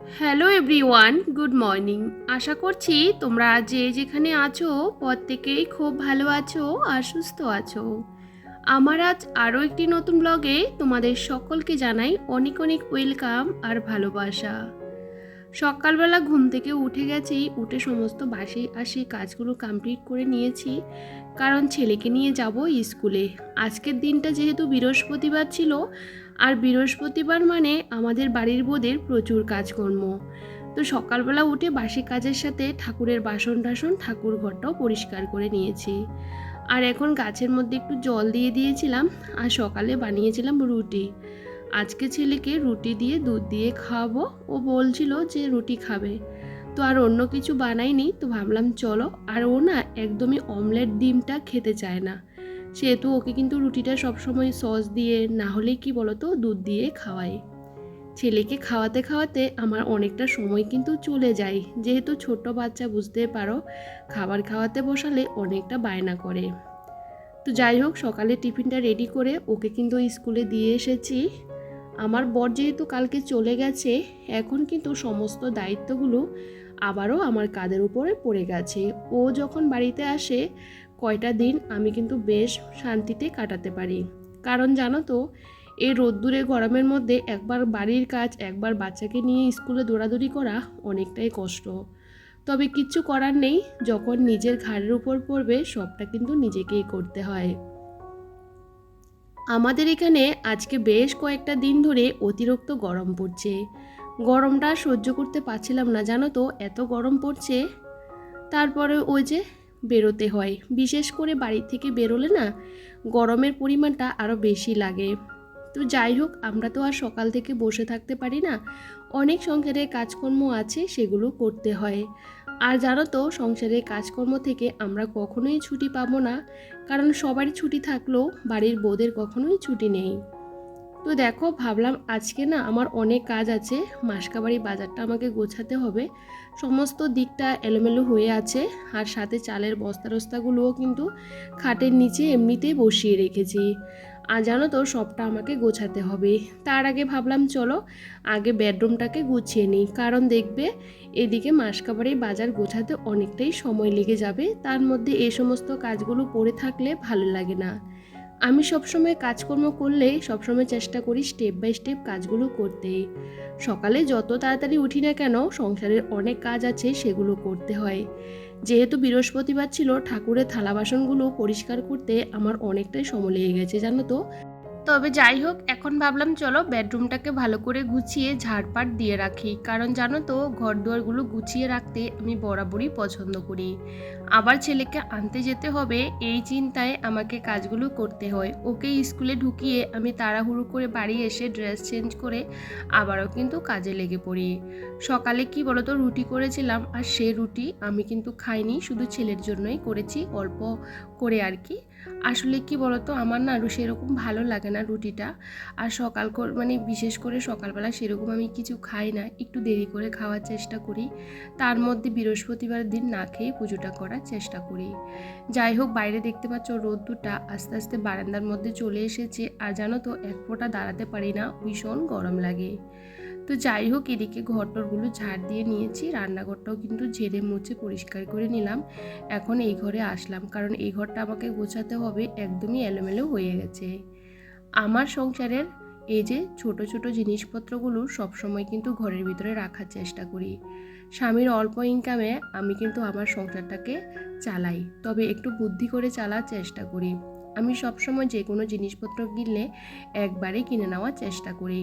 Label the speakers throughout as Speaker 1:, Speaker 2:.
Speaker 1: Hello everyone, good morning. আশা করছি তোমরা যে যেখানে আছো প্রত্যেকেই খুব ভালো আছো আর সুস্থ আছো। আমার আজ আরও একটি নতুন ব্লগে তোমাদের সকলকে জানাই অনেক অনেক ওয়েলকাম আর ভালোবাসা। সকালবেলা ঘুম থেকে উঠে গেছি, উঠে সমস্ত বাসি আসি কাজগুলো কমপ্লিট করে নিয়েছি, কারণ ছেলেকে নিয়ে যাব স্কুলে। আজকের দিনটা যেহেতু বৃহস্পতিবার ছিল, আর বৃহস্পতিবার মানে আমাদের বাড়ির বোদের প্রচুর কাজকর্ম। তো সকালবেলা উঠে বাসি কাজের সাথে ঠাকুরের বাসন টাসন ঠাকুর ঘরটাও পরিষ্কার করে নিয়েছি। আর এখন গাছের মধ্যে একটু জল দিয়ে দিয়েছিলাম, আর সকালে বানিয়েছিলাম রুটি। আজকে ছেলেকে রুটি দিয়ে দুধ দিয়ে খাওয়াবো, ও বলছিল যে রুটি খাবে। তো আর অন্য কিছু বানাইনি, তো ভাবলাম চলো। আর ও না একদমই অমলেট ডিমটা খেতে চায় না, সেহেতু ওকে কিন্তু রুটিটা সবসময় সস দিয়ে না হলে কি বলতো দুধ দিয়ে খাওয়াই। ছেলেকে খাওয়াতে খাওয়াতে আমার অনেকটা সময় কিন্তু চলে যায়, যেহেতু ছোট বাচ্চা বুঝতে পারো, খাবার খাওয়াতে বসালে অনেকটা বায়না করে। তো যাই হোক, সকালে টিফিনটা রেডি করে ওকে কিন্তু স্কুলে দিয়ে এসেছি। আমার বর যেহেতু কালকে চলে গেছে, এখন কিন্তু সমস্ত দায়িত্বগুলো আবারও আমার কাঁধের উপরে পড়ে গেছে। ও যখন বাড়িতে আসে কয়টা দিন আমি কিন্তু বেশ শান্তিতে কাটাতে পারি, কারণ জানো তো, এই রোদ্দুরে গরমের মধ্যে একবার বাড়ির কাজ একবার বাচ্চাকে নিয়ে স্কুলে দৌড়াদৌড়ি করা অনেকটাই কষ্ট। তবে কিচ্ছু করার নেই, যখন নিজের ঘাড়ের উপর পড়বে সবটা কিন্তু নিজেকেই করতে হয়। আমাদের এখানে আজকে বেশ কয়েকটা দিন ধরে অতিরিক্ত গরম পড়ছে। গরমটা সহ্য করতে পারছিলাম না, জানো তো, এত গরম পড়ছে। তারপরে ওই যে বেরোতে হয়, বিশেষ করে বাড়ি থেকে বেরোলে না গরমের পরিমাণটা আরও বেশি লাগে। তো যাই হোক, আমরা তো আর সকাল থেকে বসে থাকতে পারি না, অনেক সংসারের কাজকর্ম আছে, সেগুলো করতে হয়। আর জানো তো, সংসারের কাজকর্ম থেকে আমরা কখনোই ছুটি পাবো না, কারণ সবারই ছুটি থাকলেও বাড়ির বউদের কখনোই ছুটি নেই। তো দেখো, ভাবলাম আজকে না আমার অনেক কাজ আছে, মাসকাবাড়ি বাজারটা আমাকে গোছাতে হবে, সমস্ত দিকটা এলোমেলো হয়ে আছে। আর সাথে চালের বস্তাগুলোও কিন্তু খাটের নিচে এমনিতেই বসিয়ে রেখেছি। আর জানো তো, সবটা আমাকে গোছাতে হবে। তার আগে ভাবলাম চলো আগে বেডরুমটাকে গুছিয়ে নিই, কারণ দেখবে এদিকে মাসকাবাড়ি বাজার গোছাতে অনেকটাই সময় লেগে যাবে, তার মধ্যে এই সমস্ত কাজগুলো পড়ে থাকলে ভালো লাগে না। আমি সবসময় কাজকর্ম করলে সবসময় চেষ্টা করি স্টেপ বাই স্টেপ কাজগুলো করতে। সকালে যত তাড়াতাড়ি উঠি না কেন, সংসারের অনেক কাজ আছে, সেগুলো করতে হয়। যেহেতু বৃহস্পতিবার ছিল, ঠাকুরের থালা বাসনগুলো পরিষ্কার করতে আমার অনেকটাই সময় লেগে গেছে, জানো তো। তবে যাই হোক, এখন ভাবলাম চলো বেডরুমটাকে ভালো করে গুছিয়ে ঝাড়পাট দিয়ে রাখি, কারণ জানো তো ঘর দুয়ারগুলো গুছিয়ে রাখতে আমি বরাবরই পছন্দ করি। আবার ছেলেকে আনতে যেতে হবে, এই চিন্তায় আমাকে কাজগুলো করতে হয়। ওকে স্কুলে ঢুকিয়ে আমি তাড়াহুড়ো করে বাড়ি এসে ড্রেস চেঞ্জ করে আবারও কিন্তু কাজে লেগে পড়ি। সকালে কি বলতো রুটি করেছিলাম, আর সে রুটি আমি কিন্তু খাইনি, শুধু ছেলের জন্যই করেছি, অল্প করে আর কি। আসলে কি বলতো, আমার না সেরকম ভালো লাগে না রুটিটা। আর মানে বিশেষ করে সকালবেলা সেরকম আমি কিছু খাই না, একটু দেরি করে খাওয়ার চেষ্টা করি। তার মধ্যে বৃহস্পতিবার দিন না খেয়ে পুজোটা করার চেষ্টা করি। যাই হোক, বাইরে দেখতে পাচ্ছ রোদ্দুরটা আস্তে আস্তে বারান্দার মধ্যে চলে এসেছে, আর জানো তো এক ফোঁটা দাঁড়াতে পারি না, ভীষণ গরম লাগে। তো যাই হোক, এদিকে ঘরটরগুলো ঝাড় দিয়ে নিয়েছি, রান্নাঘরটাও কিন্তু ঝেড়ে মুছে পরিষ্কার করে নিলাম। এখন এই ঘরে আসলাম, কারণ এই ঘরটা আমাকে গোছাতে হবে, একদমই এলোমেলো হয়ে গেছে। আমার সংসারের এই যে ছোট ছোট জিনিসপত্রগুলো সবসময় কিন্তু ঘরের ভিতরে রাখার চেষ্টা করি। স্বামীর অল্প ইনকামে আমি কিন্তু আমার সংসারটাকে চালাই, তবে একটু বুদ্ধি করে চালার চেষ্টা করি। আমি সবসময় যে কোনো জিনিসপত্র কিনলে একবারে কিনে নেওয়ার চেষ্টা করি।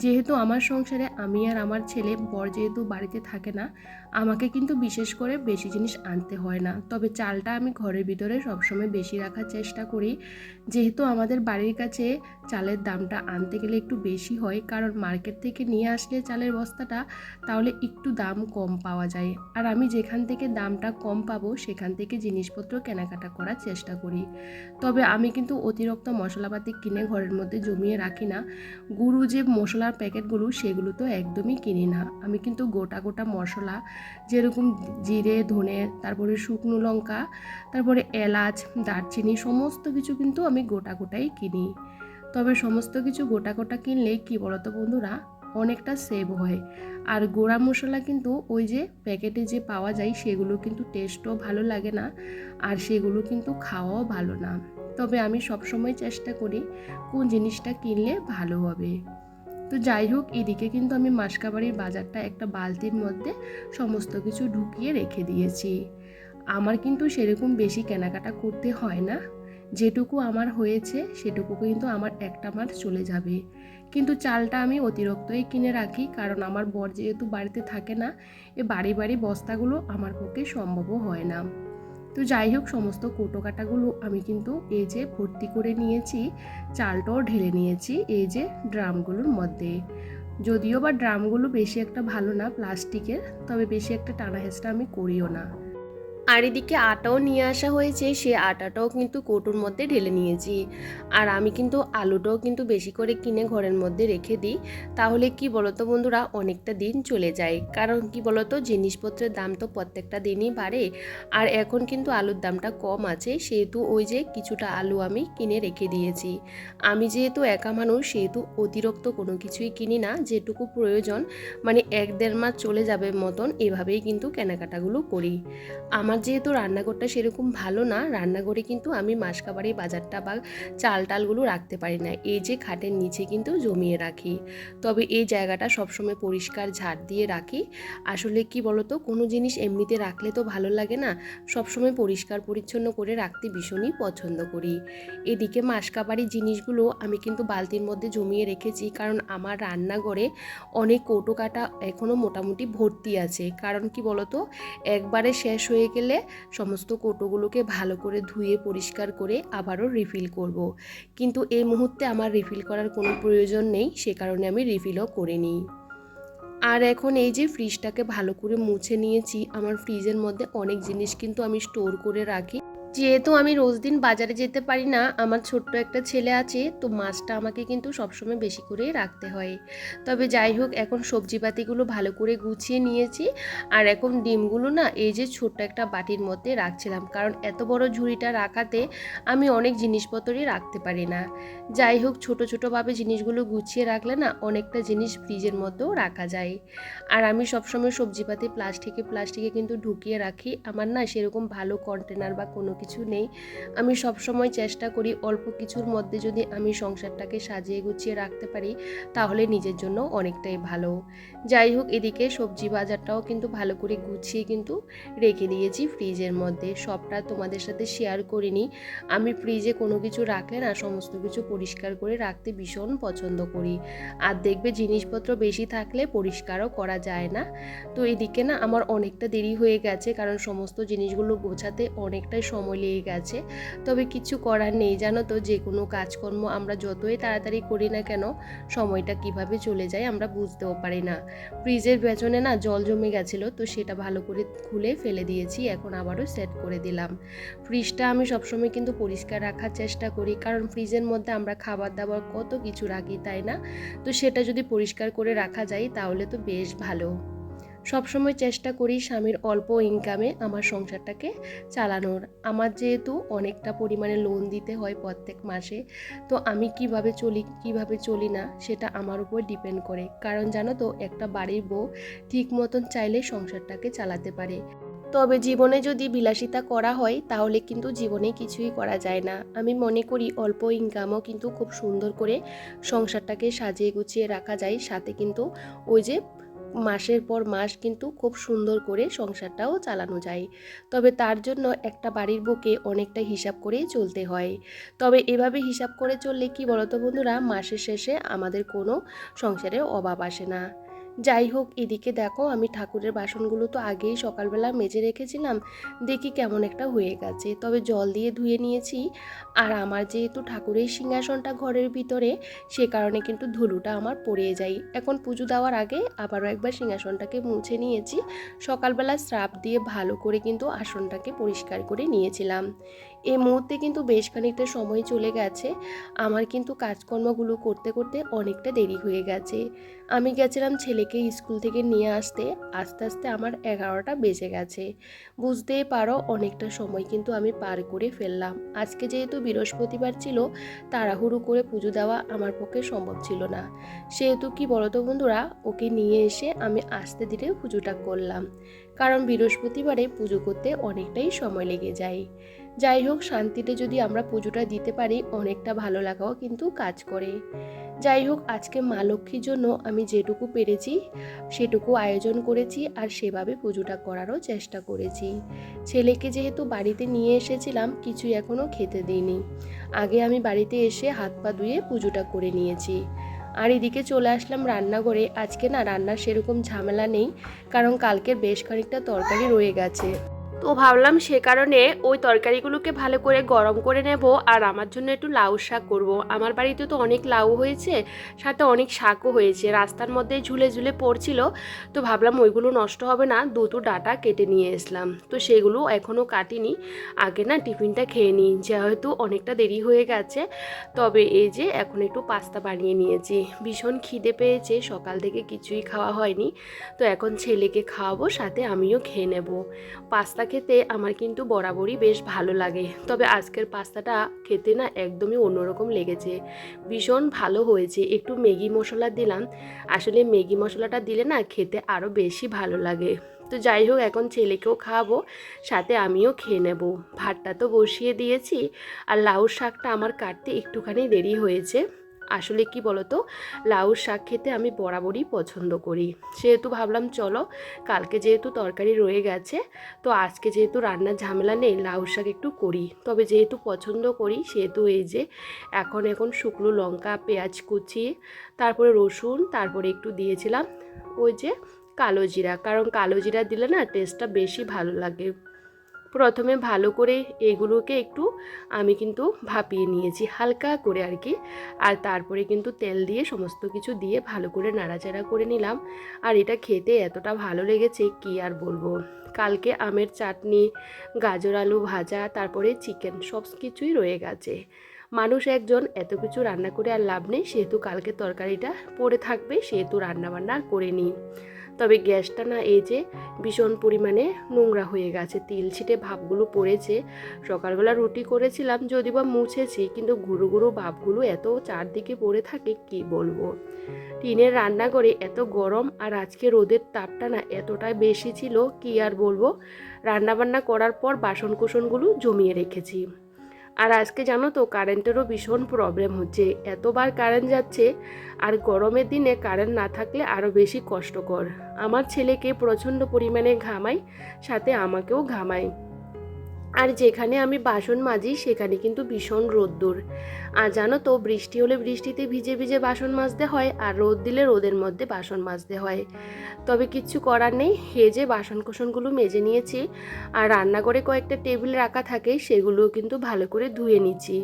Speaker 1: যেহেতু আমার সংসারে আমি আর আমার ছেলে, বর যেহেতু বাড়িতে থাকে না, আমাকে কিন্তু বিশেষ করে বেশি জিনিস আনতে হয় না। তবে চালটা আমি ঘরের ভিতরে সবসময় বেশি রাখার চেষ্টা করি, যেহেতু আমাদের বাড়ির কাছে চালের দামটা আনতে গেলে একটু বেশি হয়, কারণ মার্কেট থেকে নিয়ে আসলে চালের বস্তাটা তাহলে একটু দাম কম পাওয়া যায়। আর আমি যেখান থেকে দামটা কম পাবো সেখান থেকে জিনিসপত্র কেনাকাটা করার চেষ্টা করি। তবে আমি কিন্তু অতিরিক্ত মশলাপাতি কিনে ঘরের মধ্যে জমিয়ে রাখি না। গুঁড়ো যে মশলার প্যাকেটগুলো সেগুলো তো একদমই কিনি না। আমি কিন্তু গোটা গোটা মশলা, যেরকম জিরে, ধনে, তারপরে শুকনো লঙ্কা, তারপরে এলাচ, দারচিনি, সমস্ত কিছু কিন্তু আমি গোটা গোটাই কিনি। তবে সমস্ত কিছু গোটা গোটা কিনলে কি বলতো বন্ধুরা, অনেকটা সেভ হয়। আর গুঁড়া মশলা কিন্তু ওই যে প্যাকেটে যে পাওয়া যায় সেগুলো কিন্তু টেস্টও ভালো লাগে না, আর সেগুলো কিন্তু খাওয়াও ভালো না। তবে আমি সবসময় চেষ্টা করি কোন জিনিসটা কিনলে ভালো হবে। তো যাই হোক, এদিকে কিন্তু আমি মাসকাবাড়ির বাজারটা একটা বালতির মধ্যে সমস্ত কিছু ঢুকিয়ে রেখে দিয়েছি। আমার কিন্তু সেরকম বেশি কেনাকাটা করতে হয় না, যেটুকু আমার হয়েছে সেটুকু কিন্তু আমার একটা মাস চলে যাবে। কিন্তু চালটা আমি অতিরিক্তই কিনে রাখি, কারণ আমার বর যেহেতু বাড়িতে থাকে না, এ বাড়ি বাড়ি বস্তাগুলো আমার পক্ষে সম্ভবও হয় না। তো যাই হোক, সমস্ত কোটোকাটাগুলো আমি কিন্তু এই যে ভর্তি করে নিয়েছি, চালটাও ঢেলে নিয়েছি এই যে ড্রামগুলোর মধ্যে। যদিও বা ড্রামগুলো বেশি একটা ভালো না প্লাস্টিকের, তবে বেশি একটা টানা হেঁচড়া আমি করিও না। আর এদিকে আটাও নিয়ে আসা হয়েছে, সে আটাটাও কিন্তু কৌটোর মধ্যে ঢেলে নিয়েছি। আর আমি কিন্তু আলুটাও কিন্তু বেশি করে কিনে ঘরের মধ্যে রেখে দিই, তাহলে কি বলতো বন্ধুরা, অনেকটা দিন চলে যায়। কারণ কি বলতো, জিনিসপত্রের দাম তো প্রত্যেকটা দিনই বাড়ে, আর এখন কিন্তু আলুর দামটা কম আছে, সেহেতু ওই যে কিছুটা আলু আমি কিনে রেখে দিয়েছি। আমি যেহেতু একা মানুষ, সেহেতু অতিরিক্ত কোনো কিছুই কিনি না, যেটুকু প্রয়োজন মানে 1-1.5 মাস চলে যাবে মতন এভাবেই কিন্তু কেনাকাটাগুলো করি। আমার যেহেতু রান্নাঘরটা সেরকম ভালো না, রান্নাঘরে কিন্তু আমি মাসকাবাড়ি বাজারটা বা চাল টালগুলো রাখতে পারি না, এই যে খাটের নিচে কিন্তু জমিয়ে রাখি। তবে এই জায়গাটা সবসময় পরিষ্কার ঝাড় দিয়ে রাখি। আসলে কি বলতো, কোনো জিনিস এমনিতে রাখলে তো ভালো লাগে না, সবসময় পরিষ্কার পরিচ্ছন্ন করে রাখতে ভীষণই পছন্দ করি। এদিকে মাসকাবাড়ি জিনিসগুলো আমি কিন্তু বালতির মধ্যে জমিয়ে রেখেছি, কারণ আমার রান্নাঘরে অনেক কৌটো কাটা এখনও মোটামুটি ভর্তি আছে। কারণ কি বলতো, একবারে শেষ হয়ে গেলে সমস্ত কৌটোগুলোকে ভালো করে ধুয়ে পরিষ্কার করে আবারও রিফিল করব। কিন্তু এই মুহূর্তে আমার রিফিল করার কোনো প্রয়োজন নেই, সে কারণে আমি রিফিলও করিনি। আর এখন এই যে ফ্রিজটাকে ভালো করে মুছে নিয়েছি, আমার ফ্রিজের মধ্যে অনেক জিনিস কিন্তু আমি স্টোর করে রাখি। যেহেতু আমি রোজ দিন বাজারে যেতে পারি না, আমার ছোট্ট একটা ছেলে আছে, তো মাছটা আমাকে কিন্তু সবসময় বেশি করেই রাখতে হয়। তবে যাই হোক, এখন সবজিপাতিগুলো ভালো করে গুছিয়ে নিয়েছি। আর এখন ডিমগুলো না এই যে ছোট্ট একটা বাটির মধ্যে রাখছিলাম, কারণ এত বড় ঝুড়িটা রাখাতে আমি অনেক জিনিসপত্রই রাখতে পারি না। যাই হোক, ছোট ছোটোভাবে জিনিসগুলো গুছিয়ে রাখলে না অনেকটা জিনিস ফ্রিজের মধ্যেও রাখা যায়। আর আমি সবসময় সবজিপাতি প্লাস্টিকে কিন্তু ঢুকিয়ে রাখি। আমার না সেরকম ভালো কন্টেনার বা কোনো কিছু নেই। আমি সবসময় চেষ্টা করি অল্প কিছুর মধ্যে যদি আমি সংসারটাকে সাজিয়ে গুছিয়ে রাখতে পারি, তাহলে নিজের জন্য অনেকটাই ভালো। যাই হোক, এদিকে সবজি বাজারটাও কিন্তু ভালো করে গুছিয়ে কিন্তু রেখে দিয়েছি ফ্রিজের মধ্যে। সবটা তোমাদের সাথে শেয়ার করিনি। আমি ফ্রিজে কোনো কিছু রাখলে না সমস্ত কিছু পরিষ্কার করে রাখতে ভীষণ পছন্দ করি। আর দেখবে জিনিসপত্র বেশি থাকলে পরিষ্কারও করা যায় না। তো এদিকে না আমার অনেকটা দেরি হয়ে গেছে, কারণ সমস্ত জিনিসগুলো গোছাতে অনেকটাই সময় লেগে গেছে। তবে কিছু করার নেই, জানো তো, যে কোনো কাজকর্ম আমরা যতই তাড়াতাড়ি করি না কেন, সময়টা কিভাবে চলে যায় আমরা বুঝতেও পারি না। ফ্রিজের পেছনে না জল জমে গেছিলো, তো সেটা ভালো করে খুলে ফেলে দিয়েছি, এখন আবারও সেট করে দিলাম। ফ্রিজটা আমি সবসময় কিন্তু পরিষ্কার রাখার চেষ্টা করি, কারণ ফ্রিজের মধ্যে আমরা খাবার দাবার কত কিছু রাখি, তাই না? তো সেটা যদি পরিষ্কার করে রাখা যায় তাহলে তো বেশ ভালো। সবসময় চেষ্টা করি স্বামীর অল্প ইনকামে আমার সংসারটাকে চালানোর। আমার যেহেতু অনেকটা পরিমাণে লোন দিতে হয় প্রত্যেক মাসে, তো আমি কিভাবে চলি না সেটা আমার উপর ডিপেন্ড করে। কারণ জানো তো, একটা বাড়ির বউ ঠিক মতন চাইলে সংসারটাকে চালাতে পারে। তবে জীবনে যদি বিলাসিতা করা হয় তাহলে কিন্তু জীবনে কিছুই করা যায় না। আমি মনে করি অল্প ইনকামও কিন্তু খুব সুন্দর করে সংসারটাকে সাজিয়ে গুছিয়ে রাখা যায়, সাথে কিন্তু ওই যে মাসের পর মাস কিন্তু খুব সুন্দর করে সংসারটাও চালানো যায়। তবে তার জন্য একটা বাড়ির বউকে অনেকটা হিসাব করেই চলতে হয়। তবে এভাবে হিসাব করে চললে কি বলতো বন্ধুরা, মাসের শেষে আমাদের কোনো সংসারে অভাব আসে না। যাই হোক, এদিকে দেখো, আমি ঠাকুরের বাসনগুলো তো আগেই সকালবেলা মেজে রেখেছিলাম, দেখি কেমন একটা হয়ে গেছে, তবে জল দিয়ে ধুয়ে নিয়েছি। আর আমার যেহেতু ঠাকুরের সিংহাসনটা ঘরের ভিতরে, সে কারণে কিন্তু ধুলোটা আমার পড়ে যায়। এখন পুজো দেওয়ার আগে আবারও একবার সিংহাসনটাকে মুছে নিয়েছি। সকালবেলা স্রাব দিয়ে ভালো করে কিন্তু আসনটাকে পরিষ্কার করে নিয়েছিলাম। এই মুহূর্তে কিন্তু বেশ খানিকটা সময় চলে গেছে। আমার কিন্তু কাজকর্মগুলো করতে করতে অনেকটা দেরি হয়ে গেছে। আমি গেছিলাম ছেলেকে স্কুল থেকে নিয়ে আসতে, আস্তে আস্তে আমার 11টা বেজে গেছে। বুঝতেই পারো অনেকটা সময় কিন্তু আমি পার করে ফেললাম। আজকে যেহেতু বৃহস্পতিবার ছিল, তাড়াহুড়ো করে পুজো দেওয়া আমার পক্ষে সম্ভব ছিল না। সেহেতু কি বলতো বন্ধুরা, ওকে নিয়ে এসে আমি আস্তে ধীরে পুজোটা করলাম, কারণ বৃহস্পতিবারে পুজো করতে অনেকটাই সময় লেগে যায়। যাই হোক, শান্তিতে যদি আমরা পুজোটা দিতে পারি অনেকটা ভালো লাগাও কিন্তু কাজ করে। যাই হোক, আজকে মা লক্ষ্মীর জন্য আমি যেটুকু পেরেছি সেটুকু আয়োজন করেছি, আর সেভাবে পুজোটা করারও চেষ্টা করেছি। ছেলেকে যেহেতু বাড়িতে নিয়ে এসেছিলাম, কিছুই এখনও খেতে দিইনি। আগে আমি বাড়িতে এসে হাত পা ধুয়ে পুজোটা করে নিয়েছি। আর এদিকে চলে আসলাম রান্নাঘরে। আজকে না রান্নার সেরকম ঝামেলা নেই, কারণ কালকের বেশ খানিকটা তরকারি রয়ে গেছে। তো ভাবলাম সে কারণে ওই তরকারিগুলোকে ভালো করে গরম করে নেব, আর আমার জন্য একটু লাউ শাক করব। আমার বাড়িতে তো অনেক লাউ হয়েছে, সাথে অনেক শাকও হয়েছে, রাস্তার মধ্যে ঝুলে ঝুলে পড়ছিল। তো ভাবলাম ওইগুলো নষ্ট হবে না, দুটো ডাঁটা কেটে নিয়ে এসলাম। তো সেগুলো এখনও কাটিনি, আগে না টিফিনটা খেয়ে নিই, যেহেতু অনেকটা দেরি হয়ে গেছে। তবে এই যে এখন একটু পাস্তা বানিয়ে নিয়েছি, ভীষণ খিদে পেয়েছে, সকাল থেকে কিছুই খাওয়া হয়নি। তো এখন ছেলেকে খাওয়াবো, সাথে আমিও খেয়ে নেব। পাস্তা খেতে আমার কিন্তু বরাবরই বেশ ভালো লাগে, তবে আজকের পাস্তাটা খেতে না একদমই অন্যরকম লেগেছে, ভীষণ ভালো হয়েছে। একটু ম্যাগি মশলা দিলাম, আসলে ম্যাগি মশলাটা দিলে না খেতে আরও বেশি ভালো লাগে। তো যাই হোক, এখন ছেলেকেও খাওয়াবো, সাথে আমিও খেয়ে নেব। ভাতটা তো বসিয়ে দিয়েছি, আর লাউ শাকটা আমার কাটতে একটুখানি দেরি হয়েছে। আসলে কি বলতো, লাউ শাক খেতে আমি বরাবরই পছন্দ করি, সেহেতু ভাবলাম চলো, কালকে যেহেতু তরকারি রয়ে গেছে, তো আজকে যেহেতু রান্নার ঝামেলা নেই, লাউ শাক একটু করি। তবে যেহেতু পছন্দ করি, সেহেতু এই যে এখন শুকনো লঙ্কা, পেঁয়াজ কুচি, তারপরে রসুন, তারপরে একটু দিয়েছিলাম ওই যে কালো জিরা, কারণ কালো জিরা দিলে না টেস্টটা বেশি ভালো লাগে। প্রথমে ভালো করে এগুলোকে একটু আমি কিন্তু ভাপিয়ে নিয়েছি হালকা করে আর কি, আর তারপরে কিন্তু তেল দিয়ে সমস্ত কিছু দিয়ে ভালো করে নাড়াচাড়া করে নিলাম। আর এটা খেতে এতটা ভালো লেগেছে কি আর বলবো। কালকে আমের চাটনি, গাজর আলু ভাজা, তারপরে চিকেন, সব কিছুই রয়ে গেছে। মানুষ একজন, এত কিছু রান্না করে আর লাভ নেই, সেহেতু কালকে তরকারিটা পড়ে থাকবে, সেহেতু রান্নাবান্না করে নিই। তবে গ্যাসটা না এই যে ভীষণ পরিমাণে নোংরা হয়ে গেছে, তিল ছিটে ভাবগুলো পড়েছে। সকালবেলা রুটি করেছিলাম, যদি বা মুছেছি, কিন্তু গুঁড়ো গুঁড়ো ভাবগুলো এত চারদিকে পড়ে থাকে কি বলবো। টিনের রান্নাঘরে এত গরম, আর আজকে রোদের তাপটা না এতটাই বেশি ছিল কি আর বলবো। রান্নাবান্না করার পর বাসনকোসনগুলো জমিয়ে রেখেছি। আর আজকে জানো তো কারেন্টেরও ভীষণ প্রবলেম হচ্ছে, এতবার কারেন্ট যাচ্ছে, আর গরমের দিনে কারেন্ট না থাকলে আরও বেশি কষ্টকর। আমার ছেলেকে প্রচণ্ড পরিমাণে ঘামায়, সাথে আমাকেও ঘামায়। আর যেখানে আমি বাসন মাজি সেখানে কিন্তু ভীষণ রোদ্দুর। আর জানো তো, বৃষ্টি হলে বৃষ্টিতে ভিজে ভিজে বাসন মাজতে হয়, আর রোদ দিলে রোদের মধ্যে বাসন মাজতে হয়। তবে কিচ্ছু করার নেই, হেজে বাসনকোসনগুলো মেজে নিয়েছি। আর রান্নাঘরে কয়েকটা টেবিল রাখা থাকে, সেগুলোও কিন্তু ভালো করে ধুয়ে নিচ্ছি।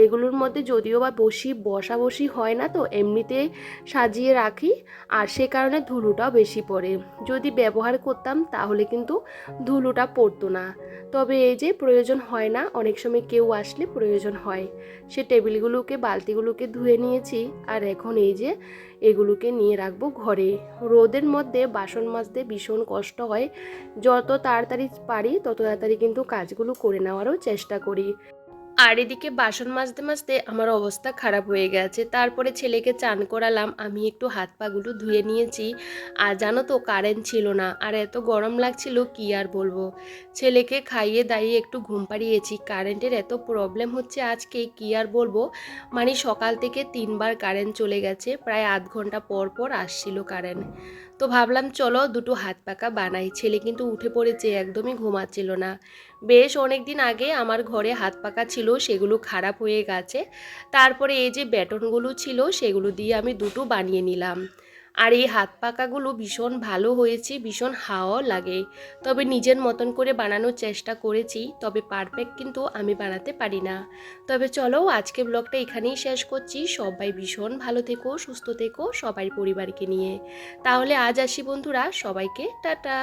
Speaker 1: এগুলোর মধ্যে যদিও বা বসি হয় না, তো এমনিতে সাজিয়ে রাখি, আর সে কারণে ধুলোটাও বেশি পড়ে। যদি ব্যবহার করতাম তাহলে কিন্তু ধুলোটা পড়তো না। তবে এই যে প্রয়োজন হয় না, অনেক সময় কেউ আসলে প্রয়োজন হয়। সে টেবিলগুলোকে, বালতিগুলোকে ধুয়ে নিয়েছি, আর এখন এই যে এগুলোকে নিয়ে রাখবো ঘরে। রোদের মধ্যে বাসন মাজতে ভীষণ কষ্ট হয়, যত তাড়াতাড়ি পারি তত তাড়াতাড়ি কিন্তু কাজগুলো করে নেওয়ারও চেষ্টা করি। আর এদিকে বাসন মাজতে মাজতে আমার অবস্থা খারাপ হয়ে গেছে। তারপরে ছেলেকে চান করালাম, আমি একটু হাত পাগুলো ধুয়ে নিয়েছি। আর জানো তো কারেন্ট ছিল না, আর এত গরম লাগছিল কি আর বলবো। ছেলেকে খাইয়ে দাইয়ে একটু ঘুম পাড়িয়েছি। কারেন্টের এত প্রবলেম হচ্ছে আজকে কি আর বলবো, মানে সকাল থেকে 3বার কারেন্ট চলে গেছে, প্রায় আধ ঘন্টা পর পর আসছিল কারেন্ট। তো ভাবলাম চলো দুটো হাত পাকা বানাই। ছেলে কিন্তু উঠে পড়েছে, একদমই ঘুমাচ্ছিল না। বেশ অনেক দিন আগে আমার ঘরে হাত পাকা ছিল, সেগুলো খারাপ হয়ে গেছে। তারপরে এই যে ব্যাটনগুলো ছিল সেগুলো দিয়ে আমি দুটো বানিয়ে নিলাম। আর এই হাত পাকাগুলো ভীষণ ভালো হয়েছে, ভীষণ হাওয়াও লাগে। তবে নিজের মতন করে বানানোর চেষ্টা করেছি, তবে পারফেক্ট কিন্তু আমি বানাতে পারি না। তবে চলো আজকে ব্লগটা এখানেই শেষ করছি। সবাই ভীষণ ভালো থেকো, সুস্থ থেকো, সবাই পরিবারকে নিয়ে। তাহলে আজ আসি বন্ধুরা, সবাইকে টাটা।